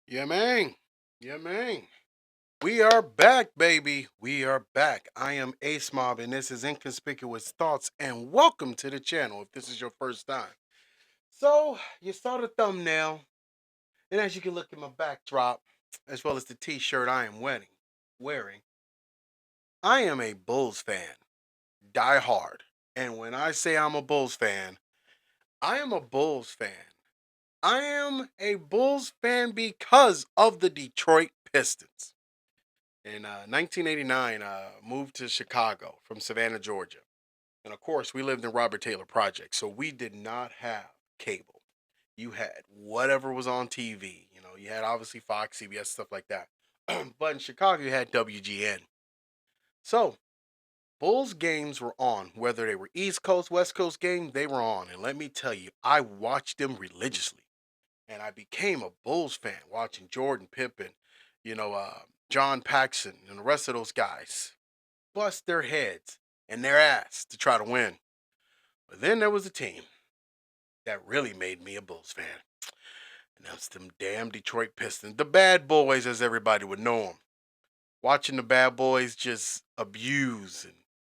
Yeah, man. Yeah, man. We are back, baby. We are back. I am Ace Mob, and this is Inconspicuous Thoughts, and welcome to the channel if this is your first time. So, you saw the thumbnail, and as you can look at my backdrop, as well as the t-shirt I am wearing, I am a Bulls fan, die hard. And when I say I'm a Bulls fan, I am a Bulls fan. I am a Bulls fan because of the Detroit Pistons. In 1989, moved to Chicago from Savannah, Georgia. And of course, we lived in Robert Taylor Project, so we did not have cable. You had whatever was on TV. You had obviously Fox, CBS, stuff like that. But in Chicago, you had WGN. So Bulls games were on, whether they were East Coast, West Coast game, they were on. And let me tell you, I watched them religiously. And I became a Bulls fan watching Jordan Pippen, you know, uh, John Paxson, and the rest of those guys bust their heads and their ass to try to win. But then there was a team that really made me a Bulls fan. And that's them damn Detroit Pistons, the Bad Boys, as everybody would know them. Watching the Bad Boys just abuse and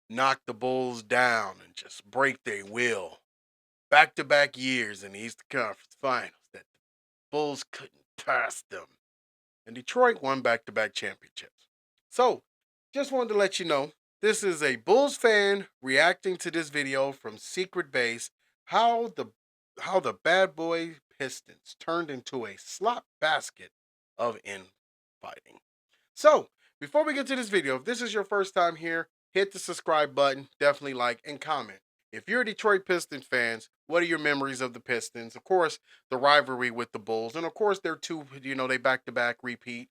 knock the Bulls down and just break their will. Back-to-back years in the Eastern Conference Finals that the Bulls couldn't pass them. And Detroit won back-to-back championships. So, just wanted to let you know, this is a Bulls fan reacting to this video from Secret Base, how the Bad Boy Pistons turned into a slot basket of infighting. So, before we get to this video, if this is your first time here, hit the subscribe button, definitely like and comment. If you're a Detroit Pistons fans, what are your memories of the Pistons? Of course, the rivalry with the Bulls, and of course, they're two. They back to back repeat,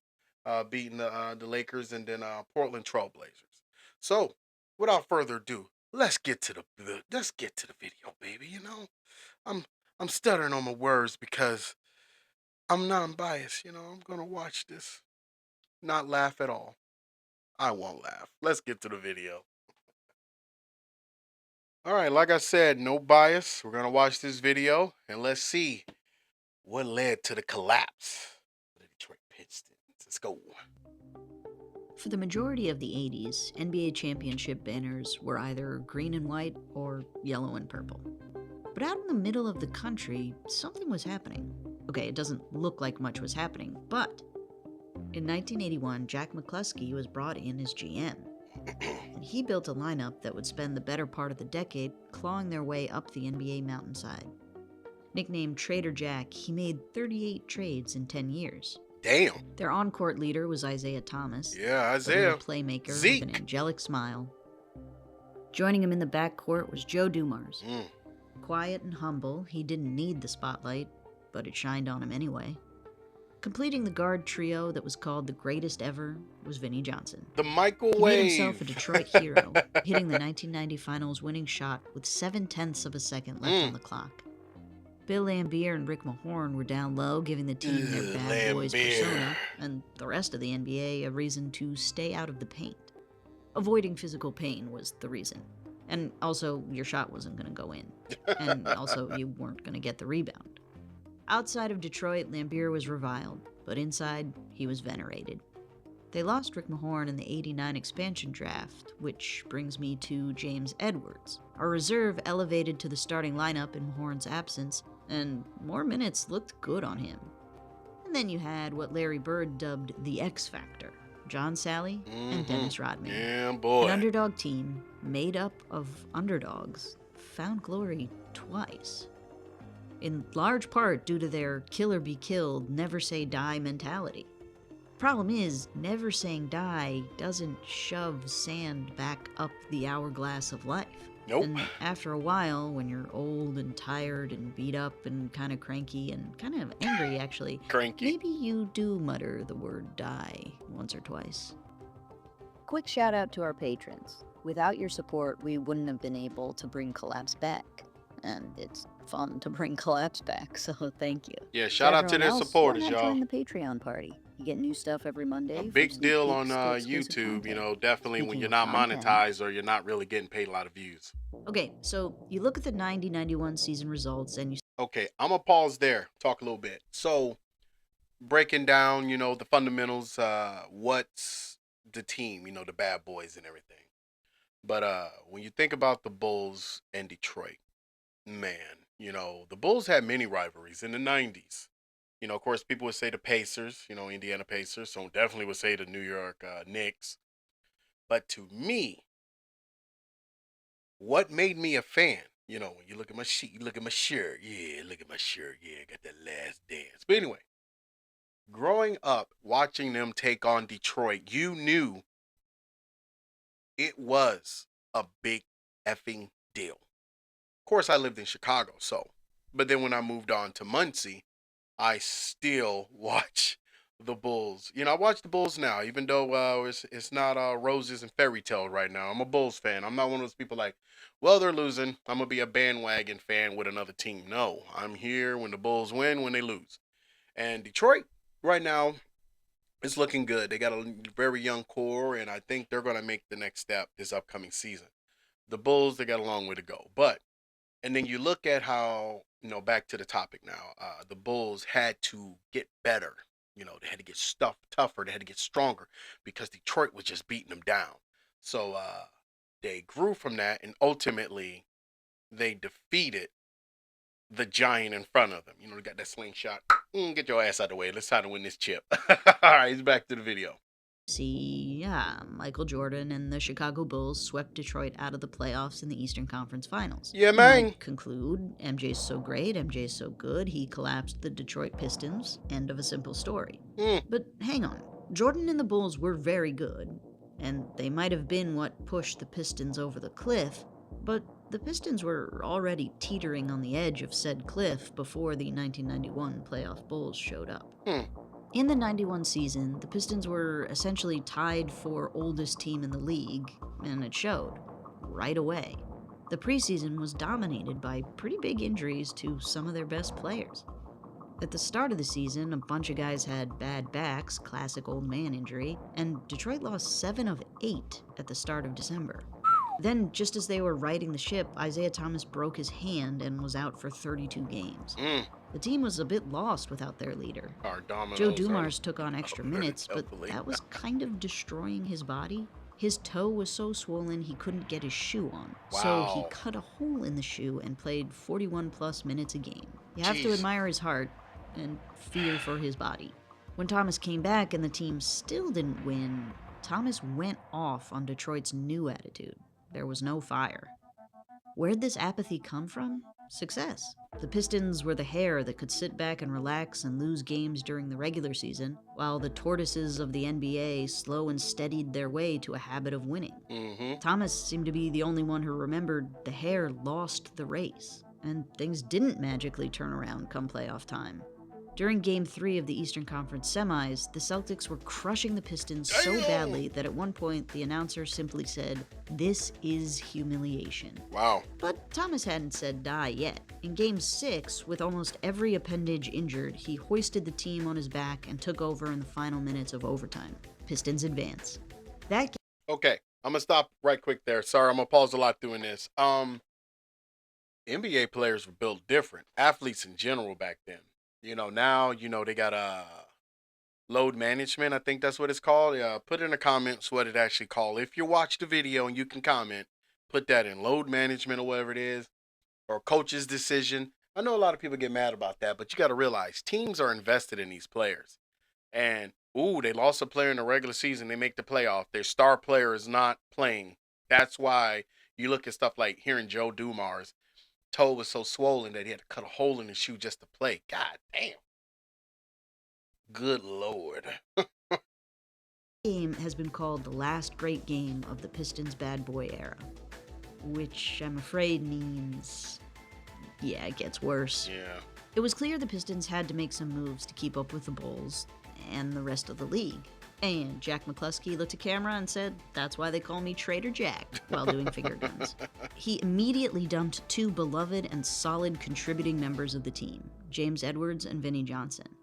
beating the Lakers and then Portland Trailblazers. So, without further ado, let's get to the video, baby. I'm I'm stuttering on my words because I'm non-biased. I'm gonna watch this, not laugh at all. I won't laugh. Let's get to the video. All right, like I said, no bias. We're gonna watch this video and let's see what led to the collapse of the Detroit Pistons. Let's go. For the majority of the 80s, NBA championship banners were either green and white or yellow and purple. But out in the middle of the country, something was happening. Okay, it doesn't look like much was happening, but in 1981, Jack McCluskey was brought in as GM. And he built a lineup that would spend the better part of the decade clawing their way up the NBA mountainside. Nicknamed Trader Jack, he made 38 trades in 10 years. Damn. Their on-court leader was Isaiah Thomas. Yeah, A Isaiah. little playmaker Zeke. with an angelic smile. Joining him in the backcourt was Joe Dumars. Quiet and humble, he didn't need the spotlight, but it shined on him anyway. Completing the guard trio that was called the greatest ever was Vinnie Johnson. The He microwave. made himself a Detroit hero, hitting the 1990 Finals winning shot with 0.7 of a second left on the clock. Bill Laimbeer and Rick Mahorn were down low, giving the team their bad boys persona, and the rest of the NBA a reason to stay out of the paint. Avoiding physical pain was the reason. And also, your shot wasn't going to go in. And also, you weren't going to get the rebound. Outside of Detroit, Laimbeer was reviled, but inside, he was venerated. They lost Rick Mahorn in the '89 expansion draft, which brings me to James Edwards. Our reserve elevated to the starting lineup in Mahorn's absence, and more minutes looked good on him. And then you had what Larry Bird dubbed the X Factor, John Sally and Dennis Rodman. Yeah, boy. An underdog team made up of underdogs found glory twice. In large part due to their kill or be killed, never say die mentality. Problem is, never saying die doesn't shove sand back up the hourglass of life. Nope. And after a while, when you're old and tired and beat up and kind of cranky and kind of angry actually, Cranky. maybe you do mutter the word die once or twice. Quick shout out to our patrons. Without your support, we wouldn't have been able to bring Collapse back. And it's fun to bring Collapse back, so thank you. Yeah, shout out to their supporters, Why not y'all. join the Patreon party? You get new stuff every Monday. A for big sneak deal peeks on to exclusive YouTube, content. definitely when Speaking you're of not content- monetized or you're not really getting paid a lot of views. Okay, so you look at the 90-91 season results and you Okay, I'm gonna pause there, talk a little bit. So breaking down, the fundamentals, what's the team, the Bad Boys and everything. But when you think about the Bulls and Detroit, man, the Bulls had many rivalries in the 90s. Of course, people would say the Pacers, Indiana Pacers. So definitely would say the New York Knicks. But to me, what made me a fan, when you look at my sheet, you look at my shirt. Yeah, look at my shirt. Yeah, I got that Last Dance. But anyway, growing up, watching them take on Detroit, you knew it was a big effing deal. Of course, I lived in Chicago, so. But then when I moved on to Muncie, I still watch the Bulls. I watch the Bulls now, even though it's not roses and fairy tale right now. I'm a Bulls fan. I'm not one of those people like, well, they're losing, I'm going to be a bandwagon fan with another team. No, I'm here when the Bulls win, when they lose. And Detroit, right now, is looking good. They got a very young core, and I think they're going to make the next step this upcoming season. The Bulls, they got a long way to go. And then you look at how, back to the topic now, the Bulls had to get better. They had to get tougher. They had to get stronger because Detroit was just beating them down. So they grew from that, and ultimately they defeated the giant in front of them. They got that slingshot. Get your ass out of the way. Let's try to win this chip. All right, he's back to the video. See, Michael Jordan and the Chicago Bulls swept Detroit out of the playoffs in the Eastern Conference Finals. Yeah, You man. might conclude, MJ's so great, MJ's so good, he collapsed the Detroit Pistons. End of a simple story. But hang on, Jordan and the Bulls were very good, and they might have been what pushed the Pistons over the cliff, but the Pistons were already teetering on the edge of said cliff before the 1991 playoff Bulls showed up. In the 91 season, the Pistons were essentially tied for oldest team in the league, and it showed right away. The preseason was dominated by pretty big injuries to some of their best players. At the start of the season, a bunch of guys had bad backs, classic old man injury, and Detroit lost 7 of 8 at the start of December. Then, just as they were righting the ship, Isaiah Thomas broke his hand and was out for 32 games. The team was a bit lost without their leader. Joe Dumars took on extra minutes, but that was kind of destroying his body. His toe was so swollen he couldn't get his shoe on. Wow. So he cut a hole in the shoe and played 41 plus minutes a game. You have to admire his heart and fear for his body. When Thomas came back and the team still didn't win, Thomas went off on Detroit's new attitude. There was no fire. Where'd this apathy come from? Success. The Pistons were the hare that could sit back and relax and lose games during the regular season, while the tortoises of the NBA slow and steadied their way to a habit of winning. Thomas seemed to be the only one who remembered the hare lost the race, and things didn't magically turn around come playoff time. During Game 3 of the Eastern Conference Semis, the Celtics were crushing the Pistons so badly that at one point the announcer simply said, "This is humiliation." Wow. But Thomas hadn't said die yet. In Game 6, with almost every appendage injured, he hoisted the team on his back and took over in the final minutes of overtime. Pistons advance. Okay, I'm going to stop right quick there. Sorry, I'm going to pause a lot doing this. NBA players were built different. Athletes in general back then. Now, they got load management. I think that's what it's called. Put in the comments what it actually called. If you watch the video and you can comment, put that in load management or whatever it is, or coach's decision. I know a lot of people get mad about that, but you got to realize teams are invested in these players. And, they lost a player in the regular season. They make the playoff. Their star player is not playing. That's why you look at stuff like hearing Joe Dumars. Toe was so swollen that he had to cut a hole in his shoe just to play. God damn. Good Lord. Game has been called the last great game of the Pistons Bad Boy era, which I'm afraid means, it gets worse. Yeah. It was clear the Pistons had to make some moves to keep up with the Bulls and the rest of the league. And Jack McCluskey looked at camera and said, "That's why they call me Trader Jack," while doing finger guns. He immediately dumped 2 beloved and solid contributing members of the team, James Edwards and Vinnie Johnson.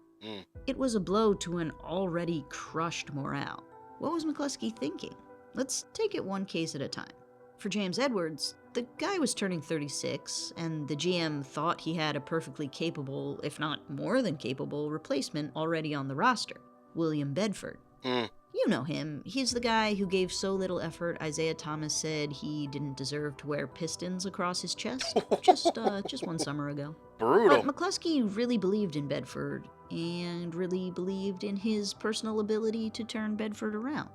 It was a blow to an already crushed morale. What was McCluskey thinking? Let's take it one case at a time. For James Edwards, The guy was turning 36, and the GM thought he had a perfectly capable, if not more than capable, replacement already on the roster, William Bedford. You know him. He's the guy who gave so little effort Isaiah Thomas said he didn't deserve to wear pistons across his chest just one summer ago. Brutal. But McCluskey really believed in Bedford, and really believed in his personal ability to turn Bedford around.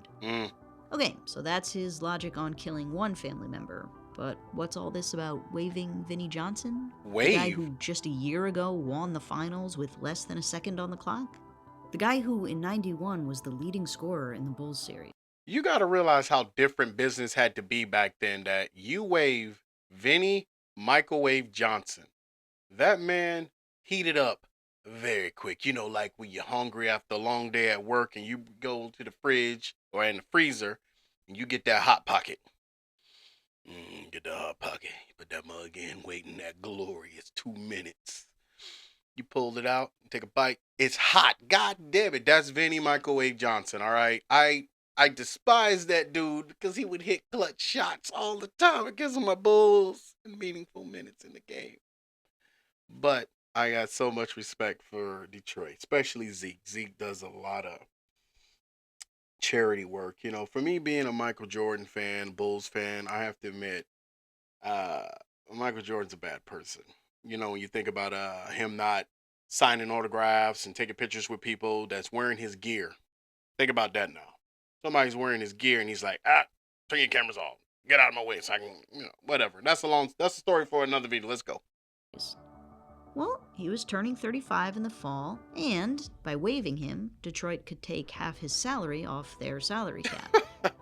Okay, so that's his logic on killing one family member. But what's all this about waiving Vinnie Johnson? The guy who just a year ago won the finals with less than a second on the clock? The guy who in '91 was the leading scorer in the Bulls series. You got to realize how different business had to be back then, that you waive Vinnie Microwave Johnson. That man heated up very quick. You know, like when you're hungry after a long day at work and you go to the fridge or in the freezer and you get that Hot Pocket. Get the Hot Pocket. You put that mug in, waiting that glorious 2 minutes. You pulled it out, take a bite. It's hot. God damn it. That's Vinnie Microwave Johnson, all right? I despise that dude because he would hit clutch shots all the time against my Bulls in meaningful minutes in the game. But I got so much respect for Detroit, especially Zeke. Zeke does a lot of charity work. You know, for me being a Michael Jordan fan, Bulls fan, I have to admit, Michael Jordan's a bad person. You know, when you think about him not signing autographs and taking pictures with people that's wearing his gear. Think about that now. Somebody's wearing his gear and he's like, turn your cameras off. Get out of my way so I can, whatever. That's a story for another video. Let's go. Well, he was turning 35 in the fall, and by waiving him, Detroit could take half his salary off their salary cap.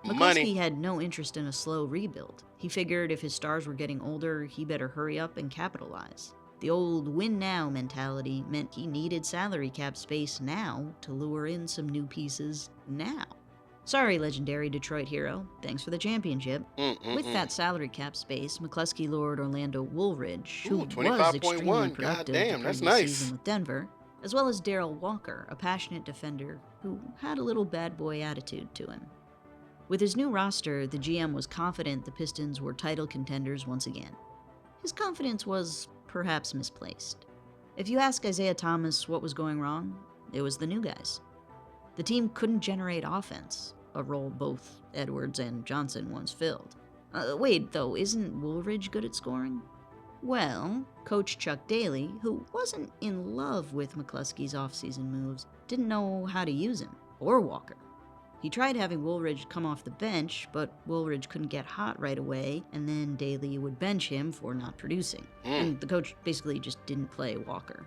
McCluskey had no interest in a slow rebuild. He figured if his stars were getting older, he better hurry up and capitalize. The old win-now mentality meant he needed salary cap space now to lure in some new pieces now. Sorry, legendary Detroit hero. Thanks for the championship. With that salary cap space, McCluskey lured Orlando Woolridge, who was extremely productive the previous season with Denver, as well as Darrell Walker, a passionate defender who had a little bad boy attitude to him. With his new roster, the GM was confident the Pistons were title contenders once again. His confidence was perhaps misplaced. If you ask Isaiah Thomas what was going wrong, it was the new guys. The team couldn't generate offense, a role both Edwards and Johnson once filled. Wait, though, isn't Woolridge good at scoring? Well, Coach Chuck Daly, who wasn't in love with McCluskey's offseason moves, didn't know how to use him, or Walker. He tried having Woolridge come off the bench, but Woolridge couldn't get hot right away, and then Daly would bench him for not producing. And the coach basically just didn't play Walker.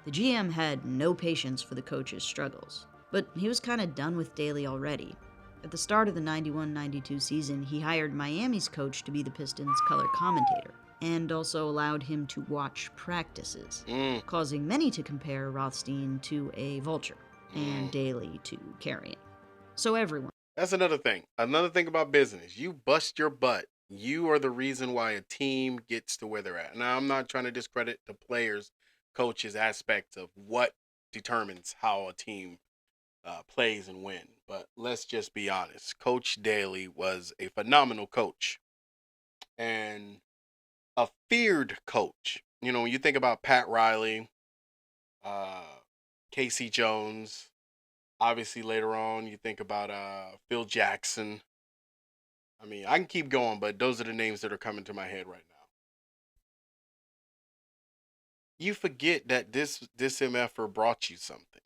The GM had no patience for the coach's struggles. But he was kind of done with Daly already. At the start of the 91-92 season, he hired Miami's coach to be the Pistons' color commentator, and also allowed him to watch practices, causing many to compare Rothstein to a vulture, and Daly to carrion. So everyone. That's another thing. Another thing about business. You bust your butt. You are the reason why a team gets to where they're at. Now, I'm not trying to discredit the players, coaches aspect of what determines how a team plays and win. But let's just be honest. Coach Daly was a phenomenal coach and a feared coach. You know, when you think about Pat Riley, Casey Jones, obviously later on you think about Phil Jackson. I mean, I can keep going, but those are the names that are coming to my head right now. You forget that this MFer brought you something.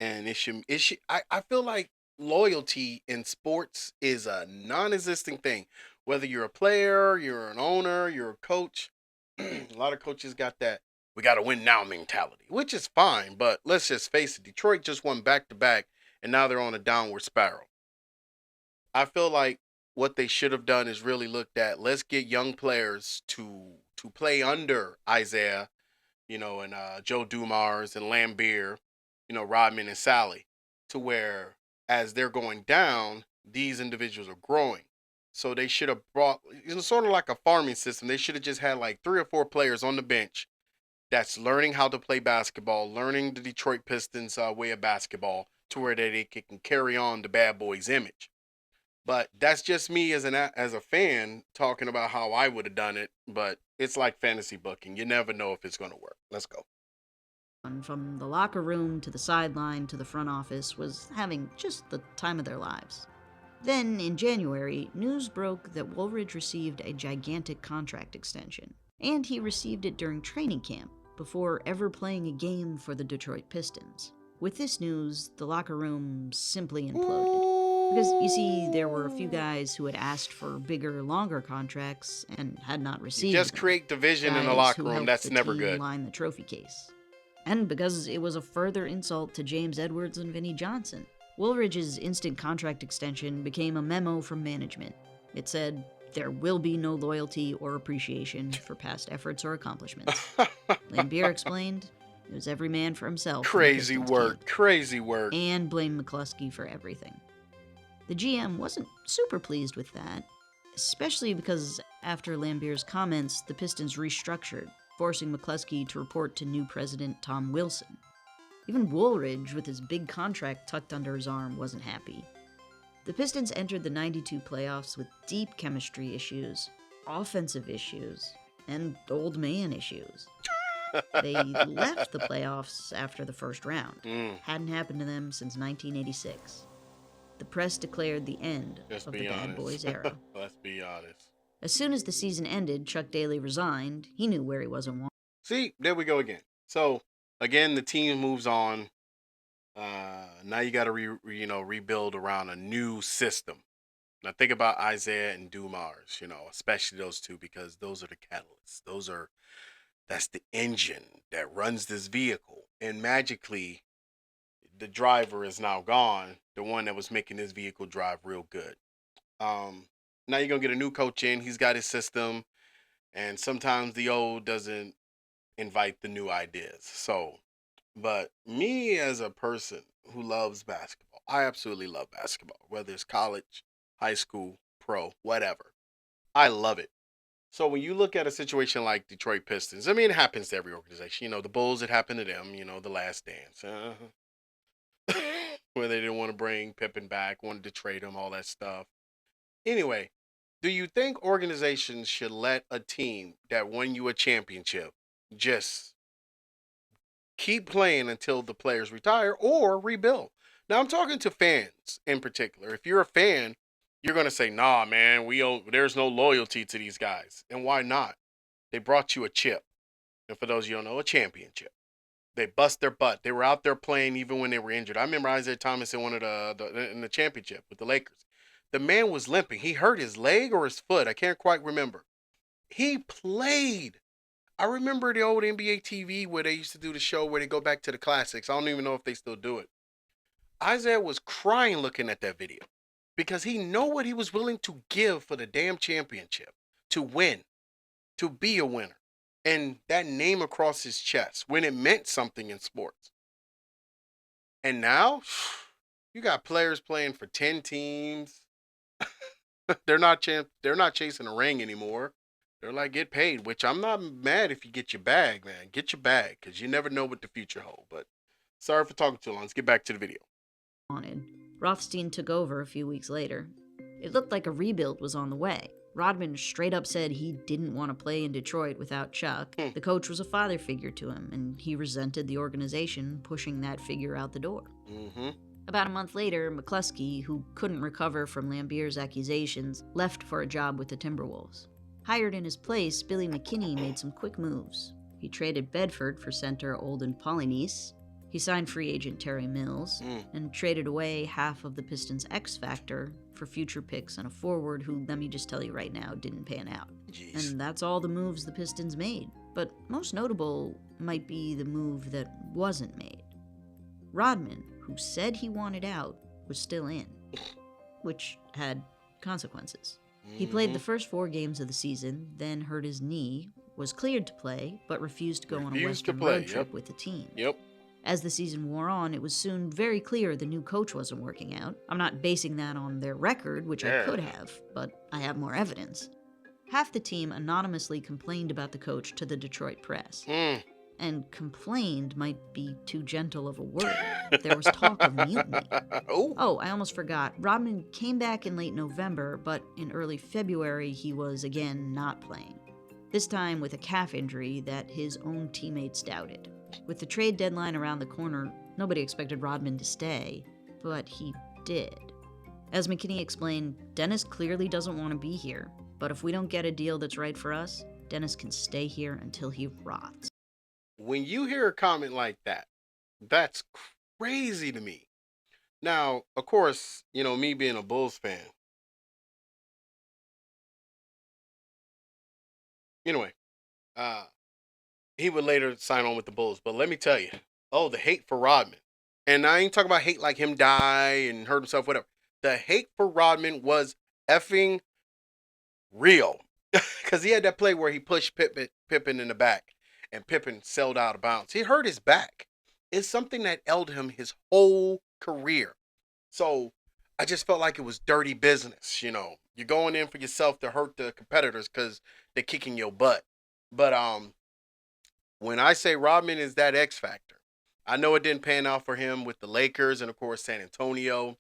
And I feel like loyalty in sports is a non-existent thing. Whether you're a player, you're an owner, you're a coach, a lot of coaches got that we got to win now mentality, which is fine. But let's just face it, Detroit just won back-to-back, and now they're on a downward spiral. I feel like what they should have done is really looked at, let's get young players to play under Isaiah, and Joe Dumars and Lambeer, Rodman and Sally, to where as they're going down, these individuals are growing. So they should have brought, sort of like a farming system. They should have just had like 3 or 4 players on the bench that's learning how to play basketball, learning the Detroit Pistons way of basketball, to where they can carry on the Bad Boys image. But that's just me as a fan talking about how I would have done it. But it's like fantasy booking. You never know if it's going to work. Let's go. And from the locker room to the sideline to the front office was having just the time of their lives. Then, in January, news broke that Woolridge received a gigantic contract extension, and he received it during training camp before ever playing a game for the Detroit Pistons. With this news, the locker room simply imploded. Because, you see, there were a few guys who had asked for bigger, longer contracts and had not received Just them. create division in the Guys locker who room. helped That's the never team good. line the trophy case. And because it was a further insult to James Edwards and Vinnie Johnson. Woolridge's instant contract extension became a memo from management. It said, there will be no loyalty or appreciation for past efforts or accomplishments. Lambier explained, it was every man for himself. Crazy work. Crazy work. And blamed McCluskey for everything. The GM wasn't super pleased with that, especially because after Lambier's comments, the Pistons restructured, forcing McCluskey to report to new president Tom Wilson. Even Woolridge, with his big contract tucked under his arm, wasn't happy. The Pistons entered the '92 playoffs with deep chemistry issues, offensive issues, and old man issues. They left the playoffs after the first round. Hadn't happened to them since 1986. The press declared the end of the Bad Boys era. Let's be honest. As soon as the season ended, Chuck Daly resigned. He knew where he wasn't wanted. See, there we go again. So, again, the team moves on. Now you got to rebuild around a new system. Now think about Isaiah and Dumars, especially those two, because those are the catalysts. That's the engine that runs this vehicle. And magically, the driver is now gone, the one that was making this vehicle drive real good. Now you're going to get a new coach in. He's got his system. And sometimes the old doesn't invite the new ideas. But me as a person who loves basketball, I absolutely love basketball, whether it's college, high school, pro, whatever. I love it. So when you look at a situation like Detroit Pistons, I mean, it happens to every organization. The Bulls, it happened to them, the last dance. Where they didn't want to bring Pippen back, wanted to trade him, all that stuff. Anyway, do you think organizations should let a team that won you a championship just keep playing until the players retire or rebuild? Now, I'm talking to fans in particular. If you're a fan, you're going to say, nah, man, there's no loyalty to these guys. And why not? They brought you a chip. And for those of you who don't know, a championship. They bust their butt. They were out there playing even when they were injured. I remember Isaiah Thomas in in the championship with the Lakers. The man was limping. He hurt his leg or his foot. I can't quite remember. He played. I remember the old NBA TV where they used to do the show where they go back to the classics. I don't even know if they still do it. Isaiah was crying looking at that video because he knew what he was willing to give for the damn championship, to win, to be a winner. And that name across his chest when it meant something in sports. And now you got players playing for 10 teams. They're not chasing a ring anymore. They're like, get paid, which I'm not mad if you get your bag, man. Get your bag, because you never know what the future holds. But sorry for talking too long. Let's get back to the video. Rothstein took over a few weeks later. It looked like a rebuild was on the way. Rodman straight up said he didn't want to play in Detroit without Chuck. The coach was a father figure to him, and he resented the organization pushing that figure out the door. About a month later, McCluskey, who couldn't recover from Lambier's accusations, left for a job with the Timberwolves. Hired in his place, Billy McKinney made some quick moves. He traded Bedford for center Olden Polynice. He signed free agent Terry Mills and traded away half of the Pistons' X Factor for future picks and a forward who, let me just tell you right now, didn't pan out. Jeez. And that's all the moves the Pistons made. But most notable might be the move that wasn't made. Rodman, who said he wanted out, was still in, which had consequences. He played the first 4 games of the season, then hurt his knee, was cleared to play, but refused to go on a Western road trip with the team. As the season wore on, it was soon very clear the new coach wasn't working out. I'm not basing that on their record, which I could have, but I have more evidence. Half the team anonymously complained about the coach to the Detroit press. And complained might be too gentle of a word. There was talk of mutiny. Oh, I almost forgot. Rodman came back in late November, but in early February he was again not playing. This time with a calf injury that his own teammates doubted. With the trade deadline around the corner, nobody expected Rodman to stay, but he did. As McKinney explained, Dennis clearly doesn't want to be here, but if we don't get a deal that's right for us, Dennis can stay here until he rots. When you hear a comment like that, that's crazy to me. Now, of course, me being a Bulls fan. Anyway, he would later sign on with the Bulls. But let me tell you, the hate for Rodman. And I ain't talking about hate like him die and hurt himself, whatever. The hate for Rodman was effing real. Because he had that play where he pushed Pippen in the back. And Pippen sailed out of bounds. He hurt his back. It's something that ailed him his whole career. So I just felt like it was dirty business. You're going in for yourself to hurt the competitors because they're kicking your butt. But when I say Rodman is that X factor, I know it didn't pan out for him with the Lakers and of course San Antonio,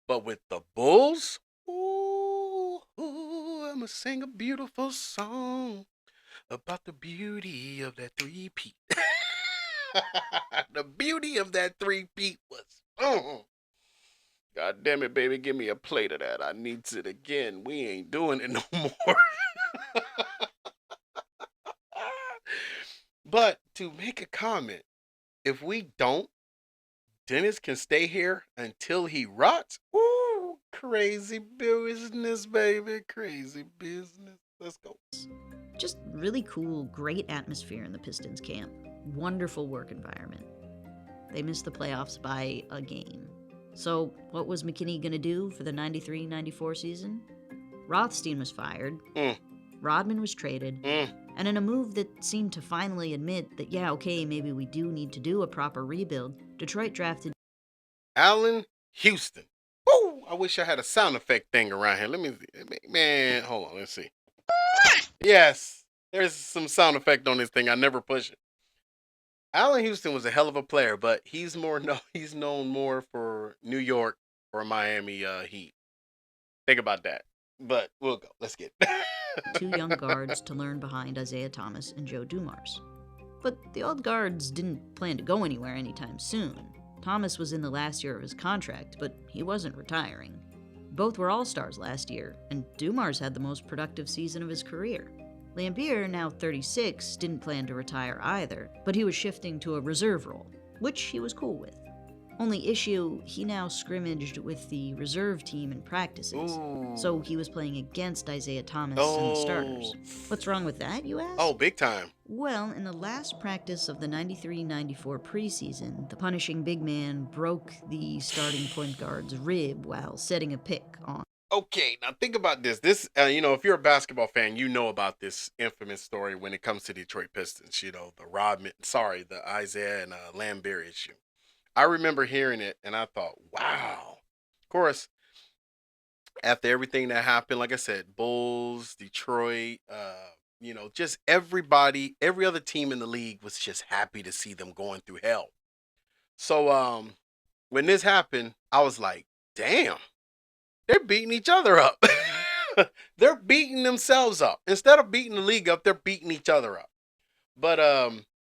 but with the Bulls, ooh, I'ma sing a beautiful song about the beauty of that three-peat. The beauty of that three-peat was, God damn it, baby, give me a plate of that. I needs it again. We ain't doing it no more. But to make a comment, if we don't, Dennis can stay here until he rots. Ooh, crazy business, baby. Crazy business. Let's go. Just really cool, great atmosphere in the Pistons camp. Wonderful work environment. They missed the playoffs by a game. So what was McKinney going to do for the 93-94 season? Rothstein was fired. Rodman was traded. And in a move that seemed to finally admit that, maybe we do need to do a proper rebuild, Detroit drafted Allen Houston. Woo! I wish I had a sound effect thing around here. Let me, man, hold on, let's see. Yes, there's some sound effect on this thing. I never push it. Allen Houston was a hell of a player, but he's known more for New York or Miami Heat. Think about that. But we'll go. Let's get it. 2 young guards to learn behind Isaiah Thomas and Joe Dumars. But the old guards didn't plan to go anywhere anytime soon. Thomas was in the last year of his contract, but he wasn't retiring. Both were all-stars last year, and Dumars had the most productive season of his career. Lambier, now 36, didn't plan to retire either, but he was shifting to a reserve role, which he was cool with. Only issue, he now scrimmaged with the reserve team in practices, so he was playing against Isaiah Thomas and the starters. What's wrong with that, you ask? Oh, big time. Well, in the last practice of the 93-94 preseason, the punishing big man broke the starting point guard's rib while setting a pick on. Okay, now think about this. If you're a basketball fan, you know about this infamous story when it comes to Detroit Pistons. The Isaiah and Lambier issue. I remember hearing it, and I thought, wow. Of course, after everything that happened, like I said, Bulls, Detroit, just everybody, every other team in the league was just happy to see them going through hell. So when this happened, I was like, damn, they're beating each other up. They're beating themselves up. Instead of beating the league up, they're beating each other up. But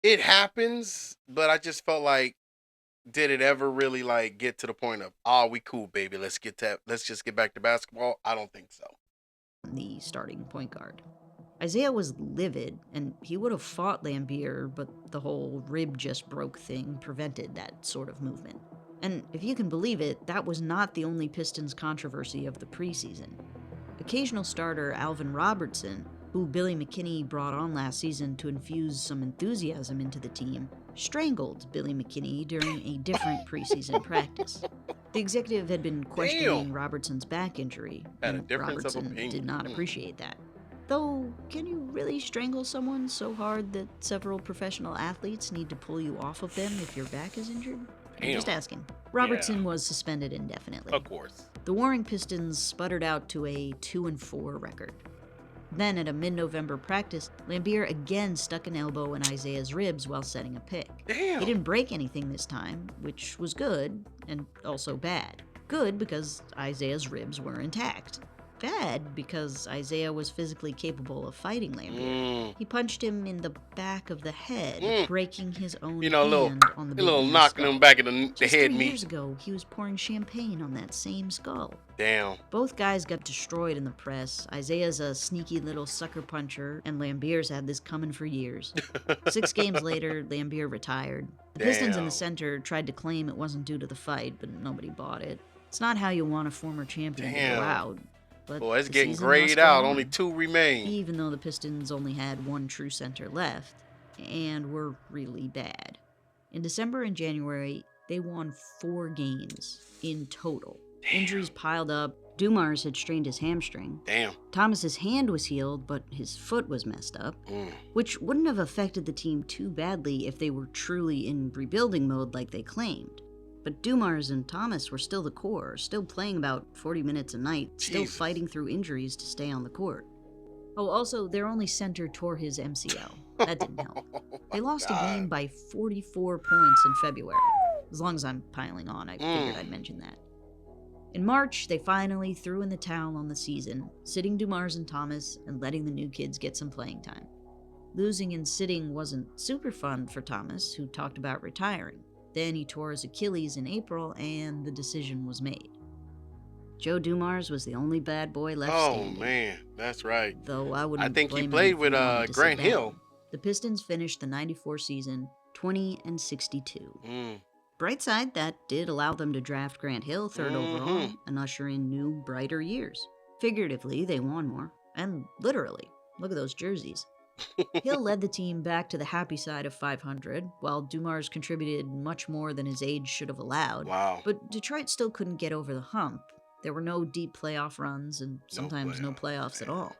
it happens, but I just felt like, did it ever really get to the point of, we cool, baby, let's just get back to basketball? I don't think so. The starting point guard. Isaiah was livid, and he would have fought Lambier, but the whole rib just broke thing prevented that sort of movement. And if you can believe it, that was not the only Pistons controversy of the preseason. Occasional starter Alvin Robertson, who Billy McKinney brought on last season to infuse some enthusiasm into the team, strangled Billy McKinney during a different preseason practice. The executive had been questioning Robertson's back injury, and Robertson did not appreciate that. Though, can you really strangle someone so hard that several professional athletes need to pull you off of them if your back is injured? I'm just asking. Robertson was suspended indefinitely. Of course. The Warring Pistons sputtered out to a 2-4 record. Then, at a mid-November practice, Lambier again stuck an elbow in Isaiah's ribs while setting a pick. Damn. He didn't break anything this time, which was good, and also bad. Good because Isaiah's ribs were intact. Bad because Isaiah was physically capable of fighting Lambier. He punched him in the back of the head, breaking his own hand on the big man's knocking skull. him back in the Just head 3 meat. years ago, he was pouring champagne on that same skull. Damn. Both guys got destroyed in the press. Isaiah's a sneaky little sucker puncher, and Lambier's had this coming for years. 6 games later, Lambier retired. The Pistons in the center tried to claim it wasn't due to the fight, but nobody bought it. It's not how you want a former champion to go out. But boy, it's the getting season grayed must go out. on, Only 2 remain. even though the Pistons only had 1 true center left, and were really bad. In December and January, they won 4 games in total. Damn. Injuries piled up. Dumars had strained his hamstring. Damn. Thomas's hand was healed, but his foot was messed up, which wouldn't have affected the team too badly if they were truly in rebuilding mode like they claimed. But Dumars and Thomas were still the core, still playing about 40 minutes a night, still fighting through injuries to stay on the court. Oh, also, their only center tore his MCL. That didn't help. They lost a game by 44 points in February. As long as I'm piling on, I figured I'd mention that. In March, they finally threw in the towel on the season, sitting Dumars and Thomas and letting the new kids get some playing time. Losing and sitting wasn't super fun for Thomas, who talked about retiring. Then he tore his Achilles in April, and the decision was made. Joe Dumars was the only bad boy left standing. Oh, man. That's right. Though I wouldn't I think he blame played him if with he wanted to sit Grant down. Hill. The Pistons finished the 94 season 20-62. Bright side, that did allow them to draft Grant Hill 3rd overall and usher in new, brighter years. Figuratively, they won more. And literally. Look at those jerseys. Hill led the team back to the happy side of 500, while Dumars contributed much more than his age should have allowed. Wow. But Detroit still couldn't get over the hump. There were no deep playoff runs, and sometimes no playoffs at all.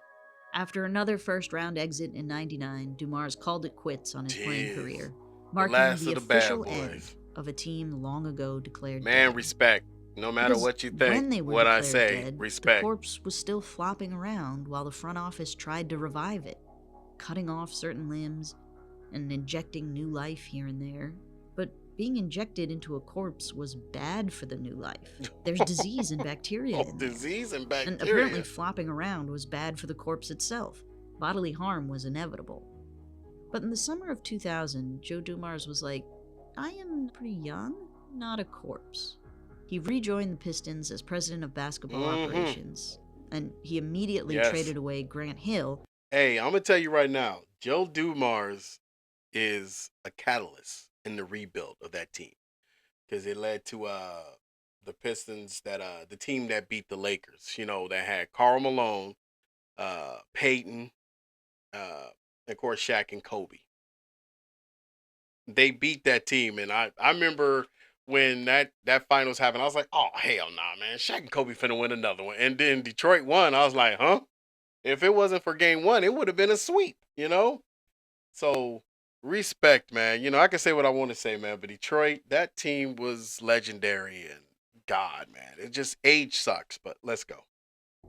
After another first-round exit in '99, Dumars called it quits on his playing career, marking the official end of a team long ago declared dead. Respect. No matter Because what you when they think, were what I declared say, dead, respect. the corpse was still flopping around while the front office tried to revive it, cutting off certain limbs and injecting new life here and there. But being injected into a corpse was bad for the new life. There's disease and bacteria in there. Disease and bacteria. And apparently flopping around was bad for the corpse itself. Bodily harm was inevitable. But in the summer of 2000, Joe Dumars was like, I am pretty young, not a corpse. He rejoined the Pistons as president of basketball operations, and he immediately traded away Grant Hill. Hey, I'm going to tell you right now, Joe Dumars is a catalyst in the rebuild of that team, because it led to the Pistons, that the team that beat the Lakers, that had Karl Malone, Peyton, of course, Shaq and Kobe. They beat that team, and I remember when that finals happened, I was like, oh, hell nah, man. Shaq and Kobe finna win another one. And then Detroit won. I was like, huh? If it wasn't for game 1, it would have been a sweep, So, respect, man. I can say what I want to say, man. But Detroit, that team was legendary. And God, man. It just, age sucks. But let's go.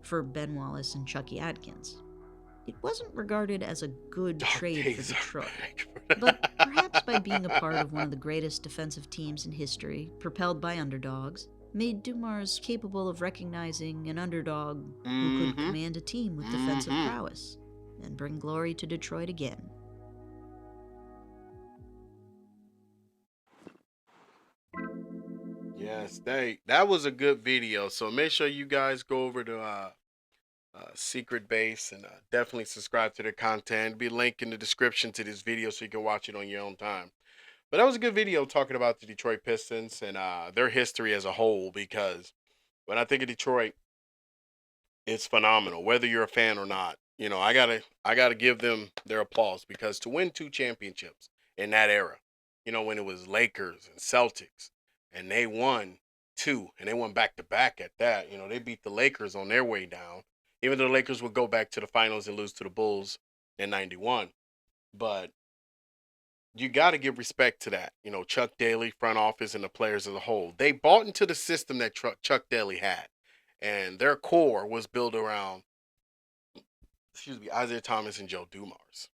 For Ben Wallace and Chucky Atkins. It wasn't regarded as a good trade for Detroit. But perhaps by being a part of one of the greatest defensive teams in history, propelled by underdogs, made Dumars capable of recognizing an underdog who could command a team with defensive prowess and bring glory to Detroit again. Yes, that was a good video. So make sure you guys go over to Secret Base and definitely subscribe to their content. It'll be a link in the description to this video so you can watch it on your own time. But that was a good video talking about the Detroit Pistons and their history as a whole, because when I think of Detroit, it's phenomenal, whether you're a fan or not. I gotta give them their applause, because to win 2 championships in that era, when it was Lakers and Celtics, and they won 2, and they won back-to-back at that. They beat the Lakers on their way down, even though the Lakers would go back to the finals and lose to the Bulls in 91. But you got to give respect to that. Chuck Daly, front office, and the players as a whole. They bought into the system that Chuck Daly had. And their core was built around excuse me, Isaiah Thomas and Joe Dumars.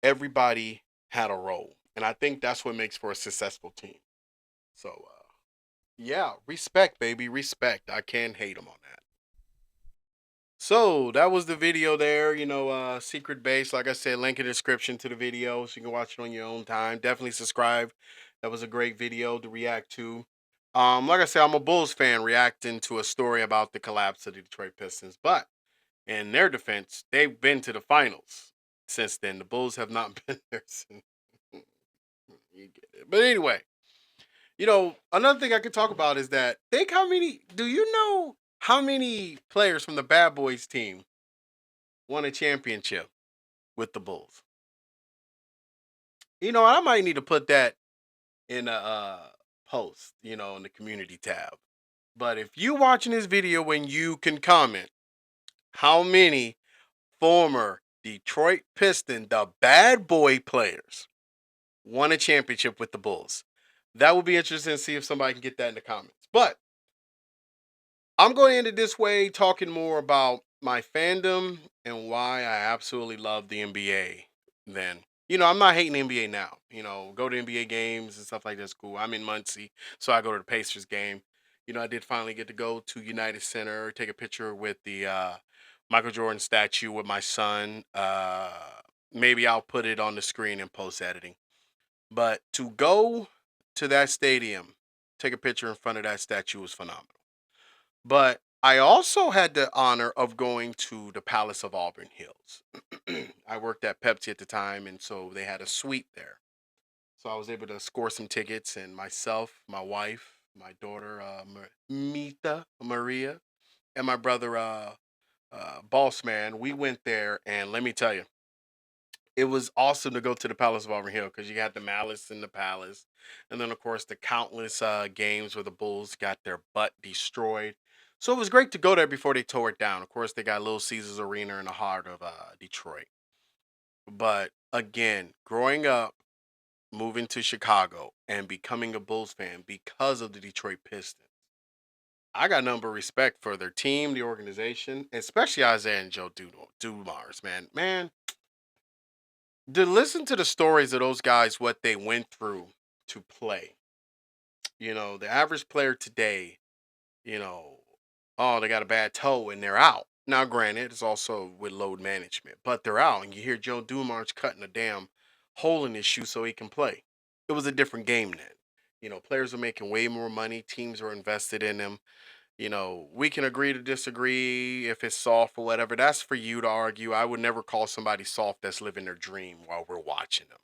Everybody had a role, and I think that's what makes for a successful team. So, yeah, respect, baby, respect. I can't hate them on that. So that was the video there. Secret base. Like I said, link in the description to the video so you can watch it on your own time. Definitely subscribe. That was a great video to react to. Like I said, I'm a Bulls fan reacting to a story about the collapse of the Detroit Pistons. But in their defense, they've been to the finals since then. The Bulls have not been there since. You get it. But anyway, another thing I could talk about is that do you know how many players from the Bad Boys team won a championship with the Bulls? I might need to put that in a post, in the community tab. But if you watching this video when you can comment how many former Detroit Pistons, the Bad Boy players, won a championship with the Bulls. That would be interesting to see if somebody can get that in the comments. But I'm going to end it this way, talking more about my fandom and why I absolutely love the NBA. Then, I'm not hating the NBA now. Go to NBA games and stuff like that's cool. I'm in Muncie, so I go to the Pacers game. I did finally get to go to United Center, take a picture with the Michael Jordan statue with my son. Maybe I'll put it on the screen in post editing. But to go to that stadium, take a picture in front of that statue was phenomenal. But I also had the honor of going to the Palace of Auburn Hills. I worked at Pepsi at the time, and so they had a suite there. So I was able to score some tickets, and myself, my wife, my daughter, Maria, and my brother, Boss Man, we went there, and let me tell you, it was awesome to go to the Palace of Auburn Hill because you had the Malice in the Palace, and then of course the countless games where the Bulls got their butt destroyed. So it was great to go there before they tore it down. Of course, they got Little Caesars Arena in the heart of Detroit. But again, growing up, moving to Chicago, and becoming a Bulls fan because of the Detroit Pistons, I got number respect for their team, the organization, especially Isaiah and Joe Dumars, man. Man, to listen to the stories of those guys, what they went through to play. The average player today, you know, oh, they got a bad toe and they're out. Now, granted, it's also with load management, but they're out. And you hear Joe Dumars cutting a damn hole in his shoe so he can play. It was a different game then. Players are making way more money. Teams are invested in them. We can agree to disagree if it's soft or whatever. That's for you to argue. I would never call somebody soft that's living their dream while we're watching them.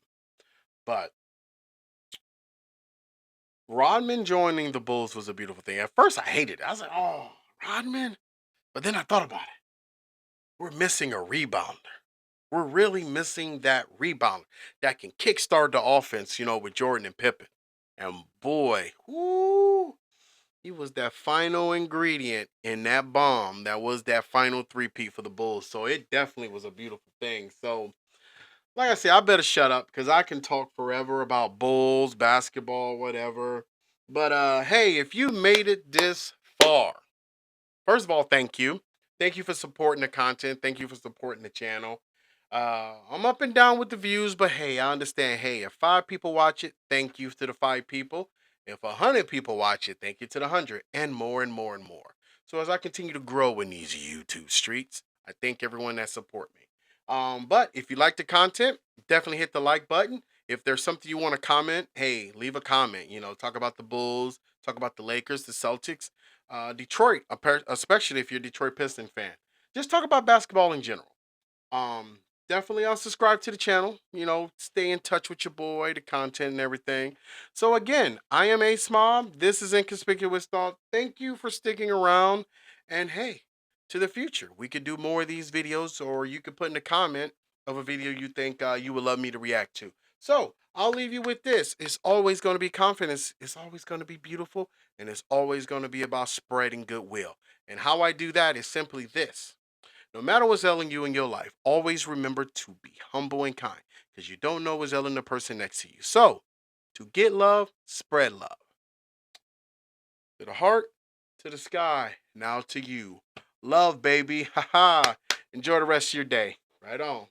But Rodman joining the Bulls was a beautiful thing. At first, I hated it. I was like, oh, Rodman? But then I thought about it. We're missing a rebounder. We're really missing that rebounder that can kickstart the offense, with Jordan and Pippen. And boy, whoo, he was that final ingredient in that bomb that was that final three-peat for the Bulls. So it definitely was a beautiful thing. So, like I said, I better shut up because I can talk forever about Bulls, basketball, whatever. But hey, if you made it this far, first of all, thank you. Thank you for supporting the content. Thank you for supporting the channel. I'm up and down with the views, but hey, I understand. Hey, if 5 people watch it, thank you to the 5 people. If 100 people watch it, thank you to the 100, and more and more and more. So as I continue to grow in these YouTube streets, I thank everyone that support me. But if you like the content, definitely hit the like button. If there's something you want to comment, hey, leave a comment. Talk about the Bulls, talk about the Lakers, the Celtics, Detroit, especially if you're a Detroit Pistons fan. Just talk about basketball in general. Um, Definitely unsubscribe to the channel. Stay in touch with your boy, the content and everything. So again, I am Ace Mob. This is Inconspicuous Thoughts. Thank you for sticking around. And hey, to the future, we could do more of these videos, or you could put in a comment of a video you think you would love me to react to. So I'll leave you with this. It's always going to be confidence. It's always going to be beautiful. And it's always going to be about spreading goodwill. And how I do that is simply this. No matter what's ailing you in your life, always remember to be humble and kind, because you don't know what's ailing the person next to you. So, to get love, spread love. To the heart, to the sky, now to you. Love, baby. Ha ha. Enjoy the rest of your day. Right on.